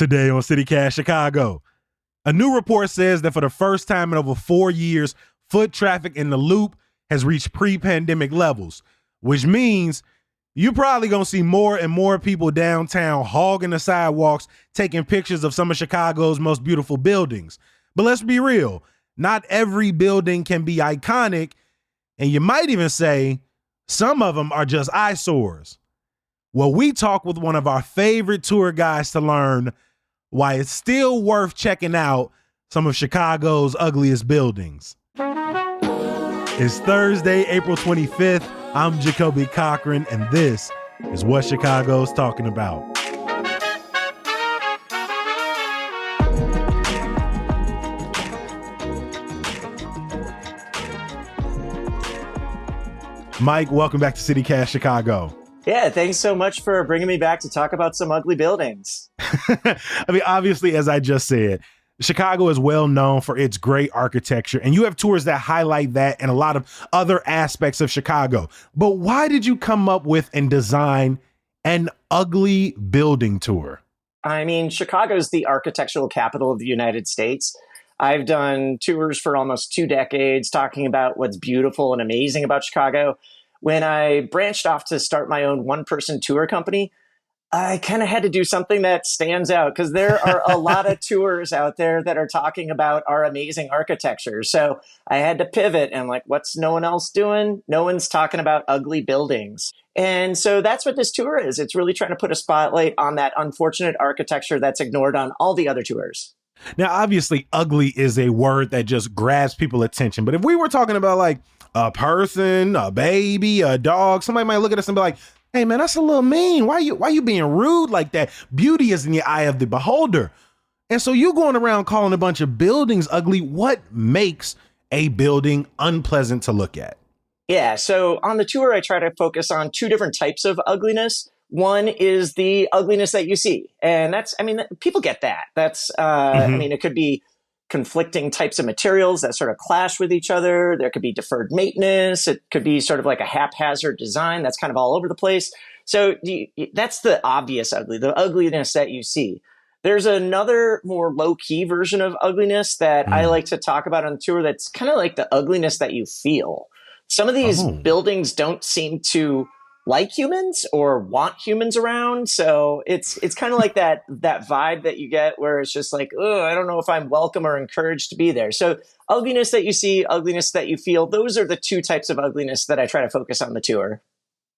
Today on CityCast Chicago, a new report says that for the first time in over 4 years, foot traffic in the Loop has reached pre-pandemic levels, which means you're probably going to see more and more people downtown hogging the sidewalks, taking pictures of some of Chicago's most beautiful buildings. But let's be real, not every building can be iconic, and you might even say some of them are just eyesores. Well, we talk with one of our favorite tour guides to learn why it's still worth checking out some of Chicago's ugliest buildings. It's Thursday, April 25th. I'm Jacoby Cochran, and this is What Chicago's Talking About. Mike, welcome back to CityCast Chicago. Yeah, thanks so much for bringing me back to talk about some ugly buildings. I mean, obviously, as I just said, Chicago is well known for its great architecture, and you have tours that highlight that and a lot of other aspects of Chicago. But why did you come up with and design an ugly building tour? I mean, Chicago's the architectural capital of the United States. I've done tours for almost 2 decades talking about what's beautiful and amazing about Chicago. When I branched off to start my own one-person tour company, I kind of had to do something that stands out because there are a lot of tours out there that are talking about our amazing architecture. So I had to pivot and what's no one else doing? No one's talking about ugly buildings. And so that's what this tour is. It's really trying to put a spotlight on that unfortunate architecture that's ignored on all the other tours. Now, obviously, ugly is a word that just grabs people's attention. But if we were talking about a person, a baby, a dog, somebody might look at us and be like, hey, man, that's a little mean. Why you being rude like that? Beauty is in the eye of the beholder. And so you're going around calling a bunch of buildings ugly. What makes a building unpleasant to look at? Yeah, so on the tour, I try to focus on 2 different types of ugliness. One is the ugliness that you see. And people get that. That's, it could be conflicting types of materials that sort of clash with each other. There could be deferred maintenance. It could be sort of like a haphazard design that's kind of all over the place. So that's the obvious ugly, the ugliness that you see. There's another more low-key version of ugliness that I like to talk about on the tour that's kind of like the ugliness that you feel. Some of these buildings don't seem to like humans or want humans around. So it's kind of like that vibe that you get where it's just like, oh, I don't know if I'm welcome or encouraged to be there. So ugliness that you see, ugliness that you feel, those are the 2 types of ugliness that I try to focus on the tour.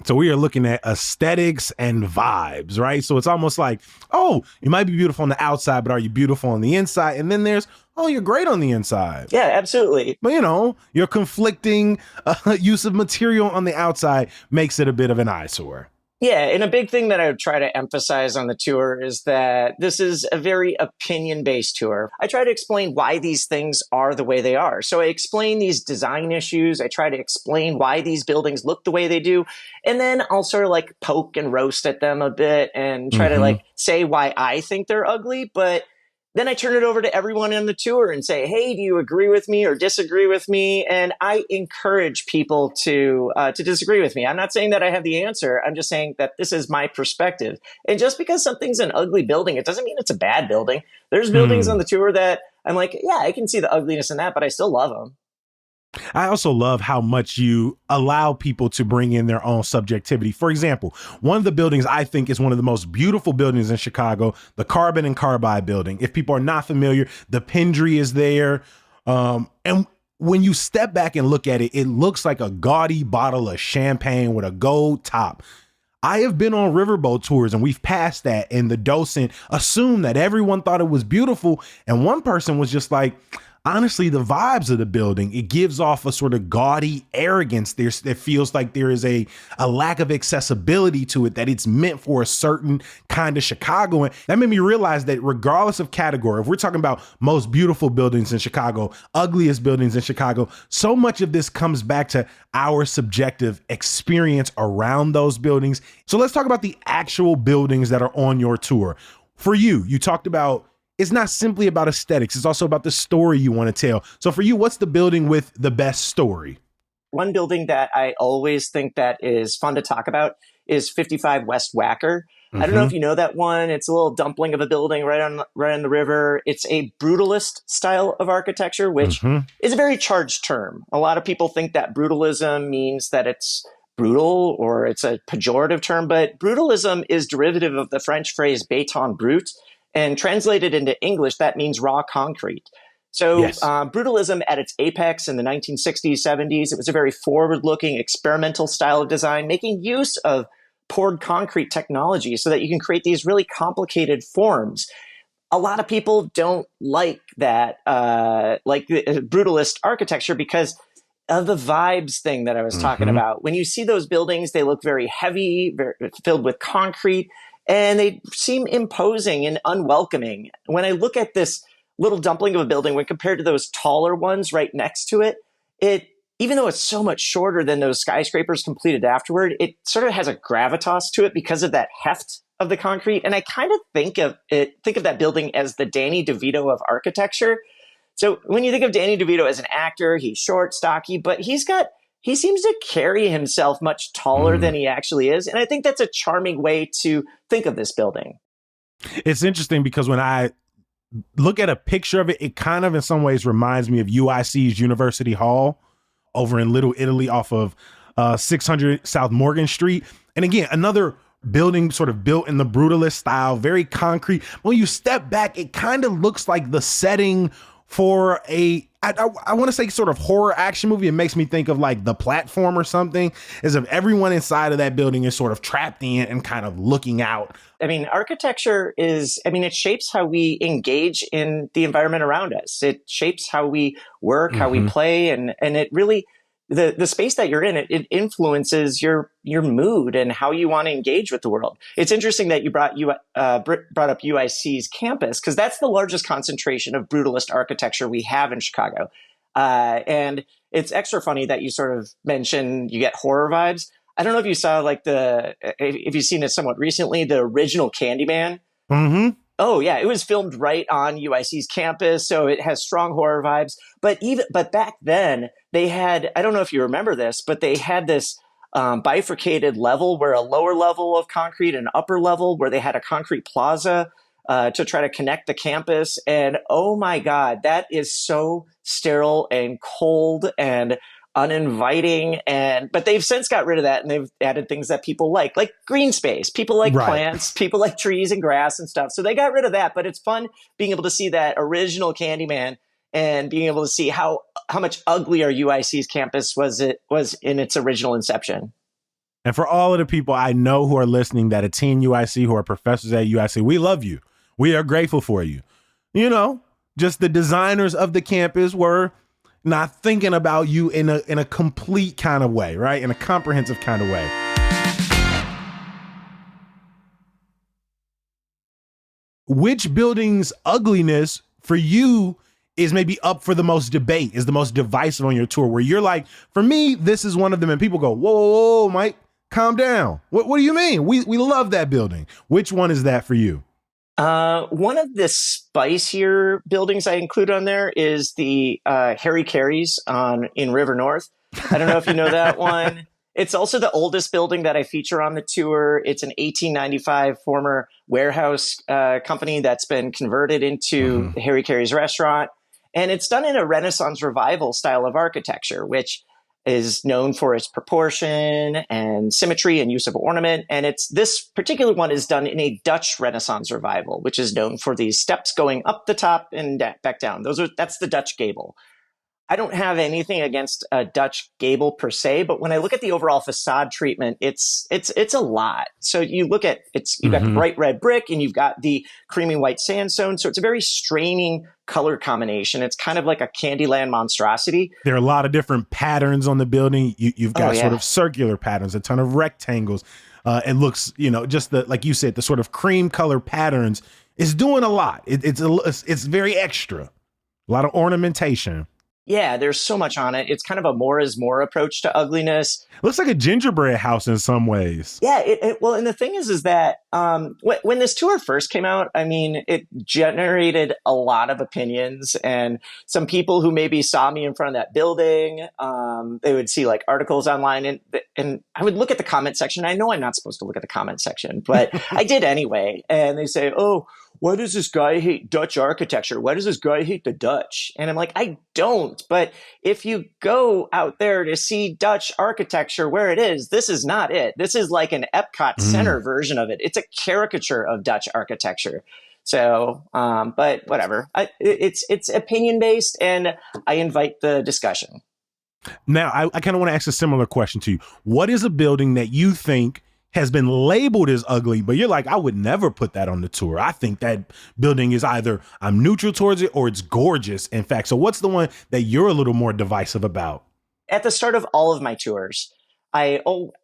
So we are looking at aesthetics and vibes, right? So it's almost like, oh, you might be beautiful on the outside, but are you beautiful on the inside? And then there's, oh, you're great on the inside. Yeah, absolutely. But, your conflicting use of material on the outside makes it a bit of an eyesore. Yeah, and a big thing that I would try to emphasize on the tour is that this is a very opinion-based tour. I try to explain why these things are the way they are. So I explain these design issues. I try to explain why these buildings look the way they do. And then I'll sort of poke and roast at them a bit and try to say why I think they're ugly. But then I turn it over to everyone on the tour and say, hey, do you agree with me or disagree with me? And I encourage people to disagree with me. I'm not saying that I have the answer. I'm just saying that this is my perspective. And just because something's an ugly building, it doesn't mean it's a bad building. There's buildings on the tour that I'm like, yeah, I can see the ugliness in that, but I still love them. I also love how much you allow people to bring in their own subjectivity. For example, one of the buildings I think is one of the most beautiful buildings in Chicago, the Carbon and Carbide building. If people are not familiar, the Pendry is there. And when you step back and look at it, it looks like a gaudy bottle of champagne with a gold top. I have been on riverboat tours and we've passed that, and the docent assumed that everyone thought it was beautiful. And one person was just like, honestly, the vibes of the building, it gives off a sort of gaudy arrogance. It feels like there is a lack of accessibility to it, that it's meant for a certain kind of Chicagoan. That made me realize that regardless of category, if we're talking about most beautiful buildings in Chicago, ugliest buildings in Chicago, so much of this comes back to our subjective experience around those buildings. So let's talk about the actual buildings that are on your tour. For you, you talked about it's not simply about aesthetics. It's also about the story you want to tell. So for you, what's the building with the best story? One building that I always think that is fun to talk about is 55 West Wacker. I don't know Mm-hmm. if you know that one. It's a little dumpling of a building right on the river. It's a brutalist style of architecture, which Mm-hmm. is a very charged term. A lot of people think that brutalism means that it's brutal or it's a pejorative term, but brutalism is derivative of the French phrase béton brut, and translated into English, that means raw concrete. So Yes. brutalism at its apex in the 1960s, 70s, it was a very forward-looking experimental style of design, making use of poured concrete technology so that you can create these really complicated forms. A lot of people don't like that, like brutalist architecture, because of the vibes thing that I was talking Mm-hmm. about. When you see those buildings, they look very heavy, very, filled with concrete, and they seem imposing and unwelcoming. When I look at this little dumpling of a building, when compared to those taller ones right next to it, it even though it's so much shorter than those skyscrapers completed afterward, it sort of has a gravitas to it because of that heft of the concrete. And I kind of think of that building as the Danny DeVito of architecture. So when you think of Danny DeVito as an actor, he's short, stocky, but he seems to carry himself much taller than Mm. he actually is. And I think that's a charming way to think of this building. It's interesting because when I look at a picture of it, it kind of in some ways reminds me of UIC's University Hall over in Little Italy off of 600 South Morgan Street. And again, another building sort of built in the brutalist style, very concrete. When you step back, it kind of looks like the setting for I want to say sort of horror action movie. It makes me think of like The Platform or something, as if everyone inside of that building is sort of trapped in and kind of looking out. I mean, architecture it shapes how we engage in the environment around us. It shapes how we work, how we Mm-hmm. play, and it really, the space that you're in, it influences your mood and how you want to engage with the world. It's interesting that you brought up UIC's campus, because that's the largest concentration of brutalist architecture we have in Chicago. And it's extra funny that you sort of mention you get horror vibes. I don't know if you saw if you've seen it somewhat recently, the original Candyman. Mm-hmm. Oh yeah, it was filmed right on UIC's campus, so it has strong horror vibes. But back then they had, I don't know if you remember this, but they had this bifurcated level where a lower level of concrete and upper level where they had a concrete plaza to try to connect the campus. And oh my God, that is so sterile and cold and uninviting. But they've since got rid of that, and they've added things that people like green space. People like Right. plants, people like trees and grass and stuff. So they got rid of that, but it's fun being able to see that original Candyman and being able to see how much uglier UIC's campus was in its original inception. And for all of the people I know who are listening that attend UIC, who are professors at UIC, we love you. We are grateful for you. You know, just the designers of the campus were not thinking about you in a complete kind of way, right? In a comprehensive kind of way. Which building's ugliness for you is maybe up for the most debate, is the most divisive on your tour, where you're like, for me, this is one of them, and people go, whoa, whoa, whoa, Mike, calm down. What do you mean? We love that building. Which one is that for you? One of the spicier buildings I include on there is the Harry Carey's in River North. I don't know if you know that one. It's also the oldest building that I feature on the tour. It's an 1895 former warehouse company that's been converted into Harry Carey's restaurant. And it's done in a Renaissance revival style of architecture, which is known for its proportion and symmetry and use of ornament. And this particular one is done in a Dutch Renaissance revival, which is known for these steps going up the top and back down. That's the Dutch gable. I don't have anything against a Dutch gable per se, but when I look at the overall facade treatment, it's a lot. So you look at you've got the bright red brick and you've got the creamy white sandstone. So it's a very straining color combination. It's kind of like a Candyland monstrosity. There are a lot of different patterns on the building. You've got Oh, yeah. sort of circular patterns, a ton of rectangles. It looks, just like you said, the sort of cream color patterns is doing a lot. It's very extra, a lot of ornamentation. Yeah, there's so much on it. It's kind of a more is more approach to ugliness. Looks like a gingerbread house in some ways. Yeah, well, and the thing is that when this tour first came out, I mean, it generated a lot of opinions, and some people who maybe saw me in front of that building, they would see like articles online, and I would look at the comment section. I know I'm not supposed to look at the comment section, but I did anyway. And they say, "Oh, why does this guy hate Dutch architecture? Why does this guy hate the Dutch?" And I'm like, I don't, but if you go out there to see Dutch architecture where it is, this is not it. This is like an Epcot Center version of it. It's a caricature of Dutch architecture. So, but whatever. It's opinion based, and I invite the discussion. Now, I kind of want to ask a similar question to you. What is a building that you think has been labeled as ugly, but you're like, I would never put that on the tour? I think that building is either I'm neutral towards it or it's gorgeous, in fact. So what's the one that you're a little more divisive about? At the start of all of my tours,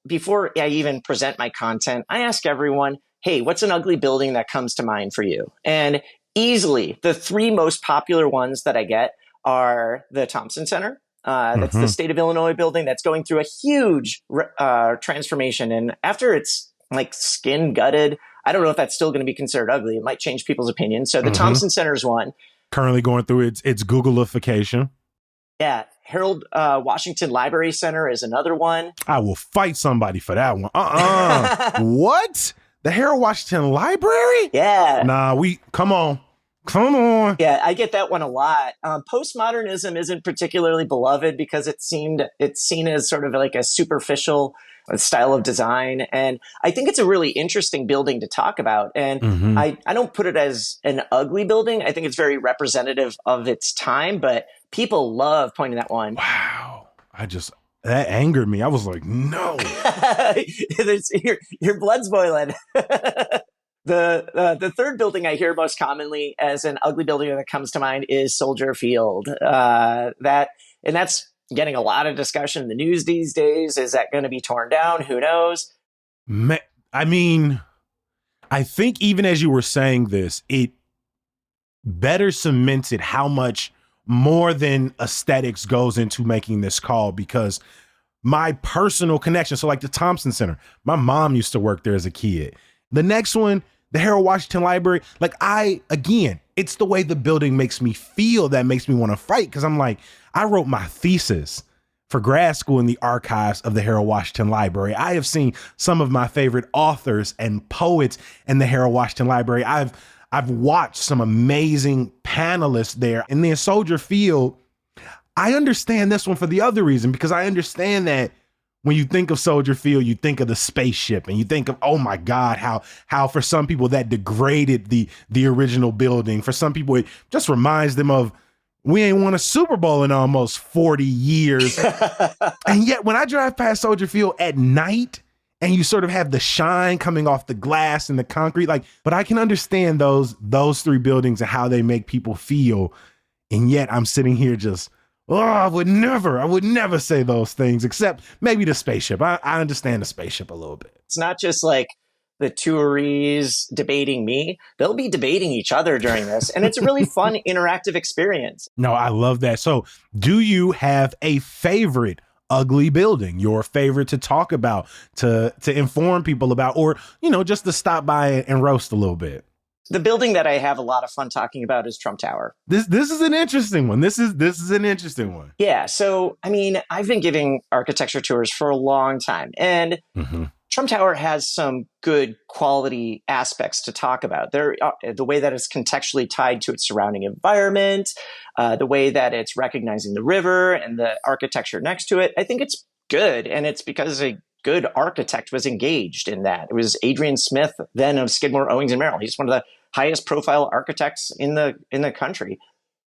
before I even present my content, I ask everyone, hey, what's an ugly building that comes to mind for you? And easily the three most popular ones that I get are the Thompson Center. That's the state of Illinois building that's going through a huge transformation. And after it's like skin gutted, I don't know if that's still going to be considered ugly. It might change people's opinions. So the Thompson Center is one. Currently going through its Googleification. Yeah. Harold Washington Library Center is another one. I will fight somebody for that one. What? The Harold Washington Library? Yeah. Nah, come on. Come on. Yeah, I get that one a lot. Postmodernism isn't particularly beloved because it's seen as sort of like a superficial style of design. And I think it's a really interesting building to talk about. And I don't put it as an ugly building. I think it's very representative of its time, but people love pointing that one. Wow. That angered me. I was like, no. Your blood's boiling. The third building I hear most commonly as an ugly building that comes to mind is Soldier Field. That's getting a lot of discussion in the news these days. Is that going to be torn down? Who knows? I mean, I think even as you were saying this, it better cemented how much more than aesthetics goes into making this call, because my personal connection, so like the Thompson Center, my mom used to work there as a kid. The next one, the Harold Washington Library, again, it's the way the building makes me feel that makes me want to fight. Because I'm like, I wrote my thesis for grad school in the archives of the Harold Washington Library. I have seen some of my favorite authors and poets in the Harold Washington Library. I've watched some amazing panelists there. And then Soldier Field, I understand this one for the other reason, because I understand that when you think of Soldier Field, you think of the spaceship, and you think of, oh my God, how for some people that degraded the original building. For some people, it just reminds them of, we ain't won a Super Bowl in almost 40 years. And yet when I drive past Soldier Field at night and you sort of have the shine coming off the glass and the concrete, but I can understand those three buildings and how they make people feel. And yet I'm sitting here just, I would never say those things, except maybe the spaceship. I understand the spaceship a little bit. It's not just like the tourees debating me. They'll be debating each other during this. And it's a really fun, interactive experience. No, I love that. So do you have a favorite ugly building, your favorite to talk about, to inform people about, or, just to stop by and roast a little bit? The building that I have a lot of fun talking about is Trump Tower. This is an interesting one. This is an interesting one. Yeah. So, I mean, I've been giving architecture tours for a long time, and Trump Tower has some good quality aspects to talk about. The way that it's contextually tied to its surrounding environment, the way that it's recognizing the river and the architecture next to it. I think it's good, and it's because a good architect was engaged in that. It was Adrian Smith, then of Skidmore, Owings and Merrill. He's one of the highest profile architects in the country.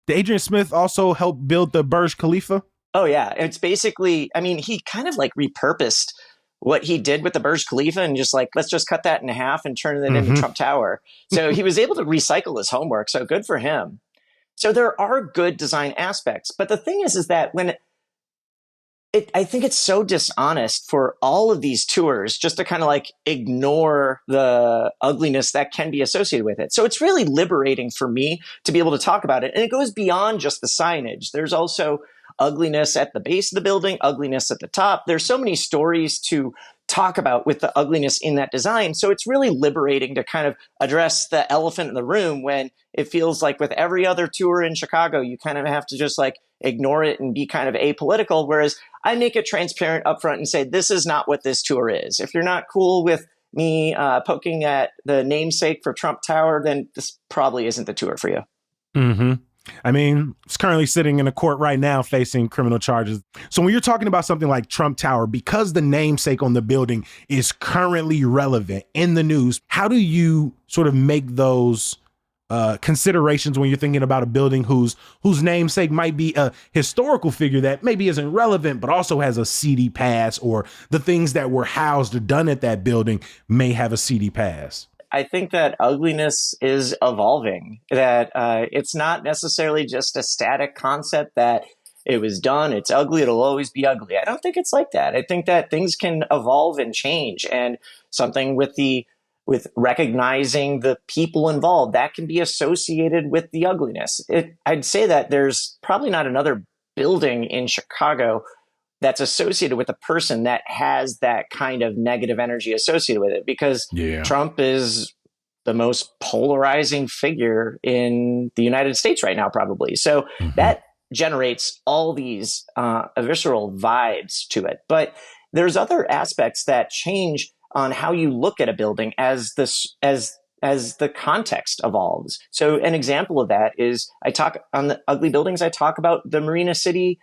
Did Adrian Smith also help build the Burj Khalifa? Oh yeah. It's basically, I mean, he kind of like repurposed what he did with the Burj Khalifa and just like, let's just cut that in half and turn it into Trump Tower. So he was able to recycle his homework. So good for him. So there are good design aspects. But the thing is that I think it's so dishonest for all of these tours just to kind of like ignore the ugliness that can be associated with it. So it's really liberating for me to be able to talk about it. And it goes beyond just the signage. There's also ugliness at the base of the building, ugliness at the top. There's so many stories to talk about with the ugliness in that design. So it's really liberating to kind of address the elephant in the room when it feels like with every other tour in Chicago, you kind of have to just like ignore it and be kind of apolitical. Whereas I make it transparent upfront and say, this is not what this tour is. If you're not cool with me poking at the namesake for Trump Tower, then this probably isn't the tour for you. Mm-hmm. I mean, it's currently sitting in a court right now facing criminal charges. So when you're talking about something like Trump Tower, because the namesake on the building is currently relevant in the news, how do you sort of make those considerations when you're thinking about a building whose namesake might be a historical figure that maybe isn't relevant, but also has a seedy past, or the things that were housed or done at that building may have a seedy past? I think that ugliness is evolving, that it's not necessarily just a static concept that it was done, it's ugly, it'll always be ugly. I don't think it's like that. I think that things can evolve and change, and something with recognizing the people involved that can be associated with the ugliness. I'd say that there's probably not another building in Chicago that's associated with a person that has that kind of negative energy associated with it, because Trump is the most polarizing figure in the United States right now, probably. So that generates all these visceral vibes to it. But there's other aspects that change on how you look at a building as the context evolves. So an example of that is, I talk on the ugly buildings, I talk about the Marina City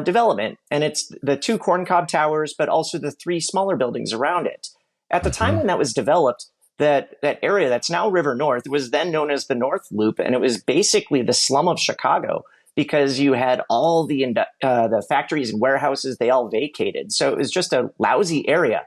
development, and it's the 2 corncob towers, but also the 3 smaller buildings around it. At the time when that was developed, that area that's now River North was then known as the North Loop, and it was basically the slum of Chicago, because you had all the factories and warehouses, they all vacated. So it was just a lousy area.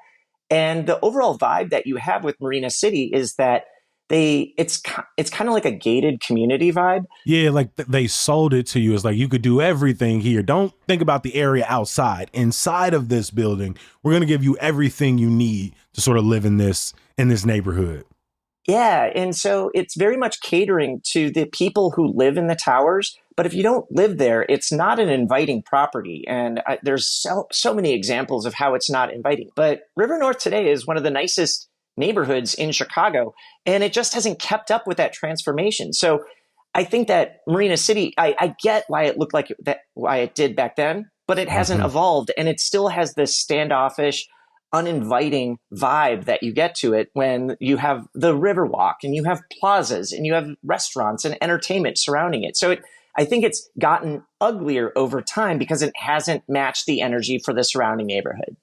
And the overall vibe that you have with Marina City is that it's kind of like a gated community vibe. Yeah, like they sold it to you. It's like, you could do everything here. Don't think about the area outside. Inside of this building, we're going to give you everything you need to sort of live in this neighborhood. Yeah, and so it's very much catering to the people who live in the towers. But if you don't live there, it's not an inviting property. And there's so many examples of how it's not inviting. But River North today is one of the nicest neighborhoods in Chicago, and it just hasn't kept up with that transformation. So I think that Marina City, I get why it looked like that, why it did back then, but it hasn't evolved, and it still has this standoffish, uninviting vibe that you get to it when you have the Riverwalk and you have plazas and you have restaurants and entertainment surrounding it. So I think it's gotten uglier over time because it hasn't matched the energy for the surrounding neighborhood.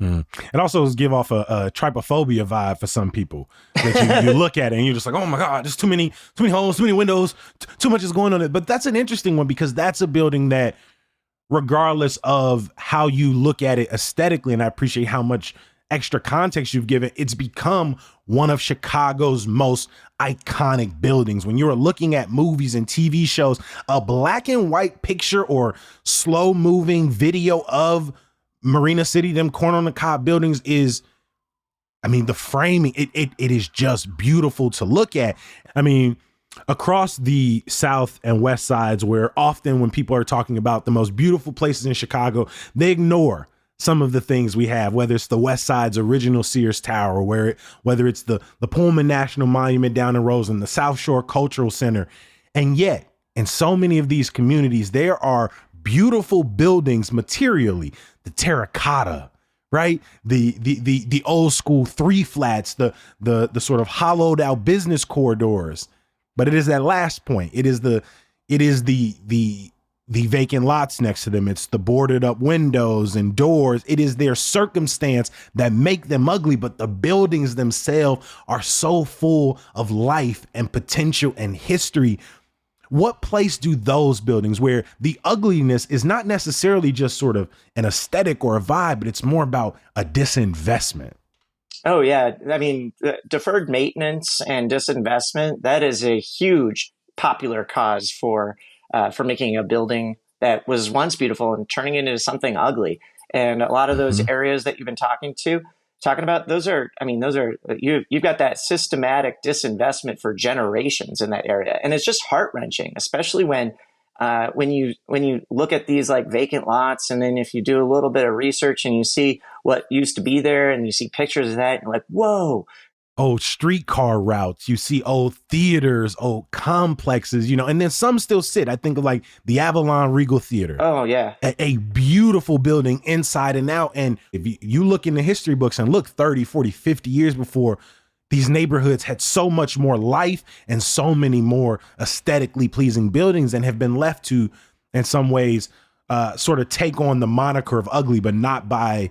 It also give off a trypophobia vibe for some people, that you look at it and you're just like, oh my God, there's too many holes, too many windows, too much is going on. But that's an interesting one, because that's a building that, regardless of how you look at it aesthetically, and I appreciate how much extra context you've given, it's become one of Chicago's most iconic buildings. When you're looking at movies and TV shows, a black and white picture or slow moving video of Marina City, them corner on the cob buildings, is, I mean, the framing, it is just beautiful to look at. I mean, across the South and West sides, where often when people are talking about the most beautiful places in Chicago, they ignore some of the things we have, whether it's the West Side's original Sears Tower, whether it's the Pullman National Monument down in Roseland, the South Shore Cultural Center. And yet, in so many of these communities, there are beautiful buildings materially, the terracotta, right? The old school 3 flats, the sort of hollowed out business corridors. But it is that last point. It is the vacant lots next to them. It's the boarded up windows and doors. It is their circumstance that make them ugly, but the buildings themselves are so full of life and potential and history. What place do those buildings, where the ugliness is not necessarily just sort of an aesthetic or a vibe, but it's more about a disinvestment? Oh, yeah. I mean, deferred maintenance and disinvestment, that is a huge popular cause for making a building that was once beautiful and turning it into something ugly. And a lot of those areas that you've been talking about, you've got that systematic disinvestment for generations in that area. And it's just heart wrenching, especially when When you look at these like vacant lots, and then if you do a little bit of research and you see what used to be there, and you see pictures of that, and you're like, whoa. Old streetcar routes, you see old theaters, old complexes, and then some still sit. I think of like the Avalon Regal Theater. Oh yeah. A beautiful building inside and out. And if you look in the history books and look 30, 40, 50 years before, these neighborhoods had so much more life and so many more aesthetically pleasing buildings, and have been left to, in some ways, sort of take on the moniker of ugly, but not by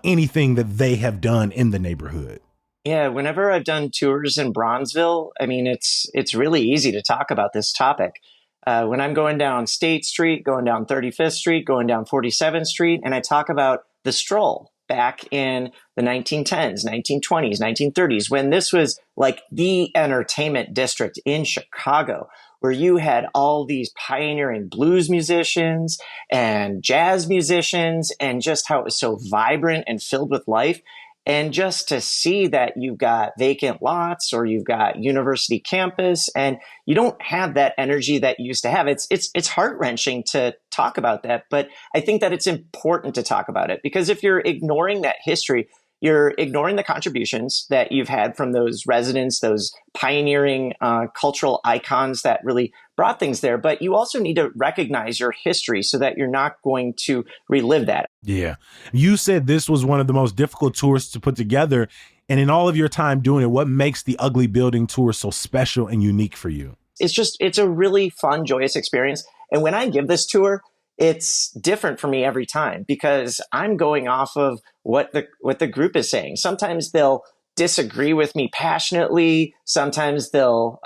anything that they have done in the neighborhood. Yeah, whenever I've done tours in Bronzeville, I mean, it's really easy to talk about this topic. When I'm going down State Street, going down 35th Street, going down 47th Street, and I talk about the stroll back in the 1910s, 1920s, 1930s, when this was like the entertainment district in Chicago, where you had all these pioneering blues musicians and jazz musicians, and just how it was so vibrant and filled with life. And just to see that you've got vacant lots, or you've got university campus, and you don't have that energy that you used to have. It's heart-wrenching to talk about that, but I think that it's important to talk about it, because if you're ignoring that history, you're ignoring the contributions that you've had from those residents, those pioneering cultural icons that really brought things there. But you also need to recognize your history so that you're not going to relive that. Yeah. You said this was one of the most difficult tours to put together. And in all of your time doing it, what makes the Ugly Building Tour so special and unique for you? It's a really fun, joyous experience. And when I give this tour, it's different for me every time, because I'm going off of what the group is saying. Sometimes they'll disagree with me passionately. Sometimes they'll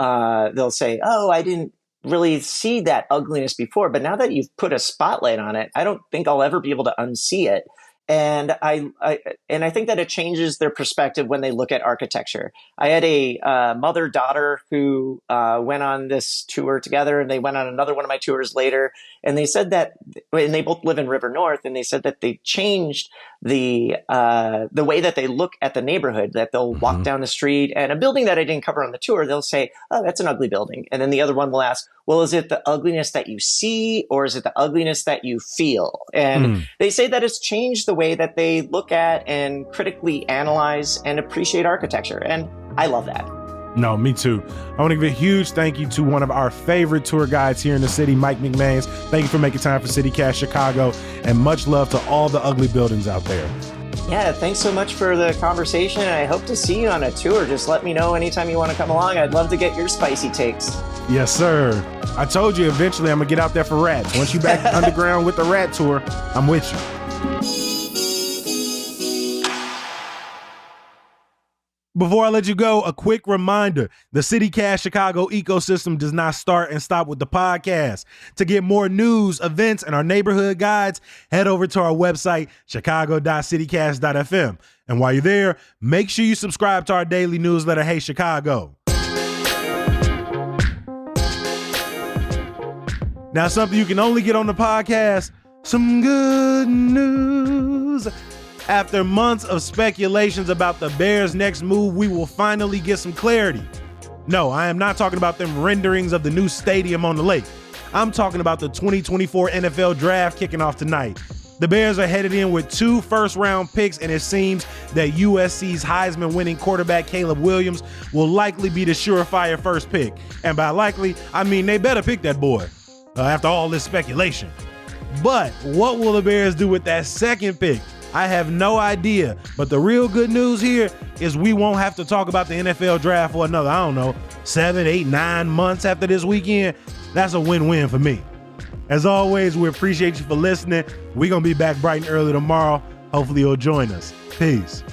say, "Oh, I didn't really see that ugliness before, but now that you've put a spotlight on it, I don't think I'll ever be able to unsee it." And I think that it changes their perspective when they look at architecture. I had a mother-daughter who went on this tour together, and they went on another one of my tours later. And they said that, and they both live in River North, and they said that they changed the way that they look at the neighborhood. That they'll walk down the street, and a building that I didn't cover on the tour, they'll say, "Oh, that's an ugly building," and then the other one will ask, "Well, is it the ugliness that you see, or is it the ugliness that you feel?" And they say that it's changed the way that they look at and critically analyze and appreciate architecture. And I love that. No, me too. I want to give a huge thank you to one of our favorite tour guides here in the city, Mike McMahons. Thank you for making time for CityCast Chicago, and much love to all the ugly buildings out there. Yeah, thanks so much for the conversation. I hope to see you on a tour. Just let me know anytime you want to come along. I'd love to get your spicy takes. Yes, sir. I told you eventually I'm going to get out there for rats. Once you back underground with the rat tour, I'm with you. Before I let you go, a quick reminder, the CityCast Chicago ecosystem does not start and stop with the podcast. To get more news, events, and our neighborhood guides, head over to our website, chicago.citycast.fm. And while you're there, make sure you subscribe to our daily newsletter, Hey Chicago. Now, something you can only get on the podcast, some good news. After months of speculations about the Bears' next move, we will finally get some clarity. No, I am not talking about them renderings of the new stadium on the lake. I'm talking about the 2024 NFL Draft kicking off tonight. The Bears are headed in with 2 first-round picks, and it seems that USC's Heisman-winning quarterback Caleb Williams will likely be the surefire first pick. And by likely, I mean they better pick that boy after all this speculation. But what will the Bears do with that second pick? I have no idea, but the real good news here is we won't have to talk about the NFL draft for another, 7, 8, 9 months after this weekend. That's a win-win for me. As always, we appreciate you for listening. We're going to be back bright and early tomorrow. Hopefully you'll join us. Peace.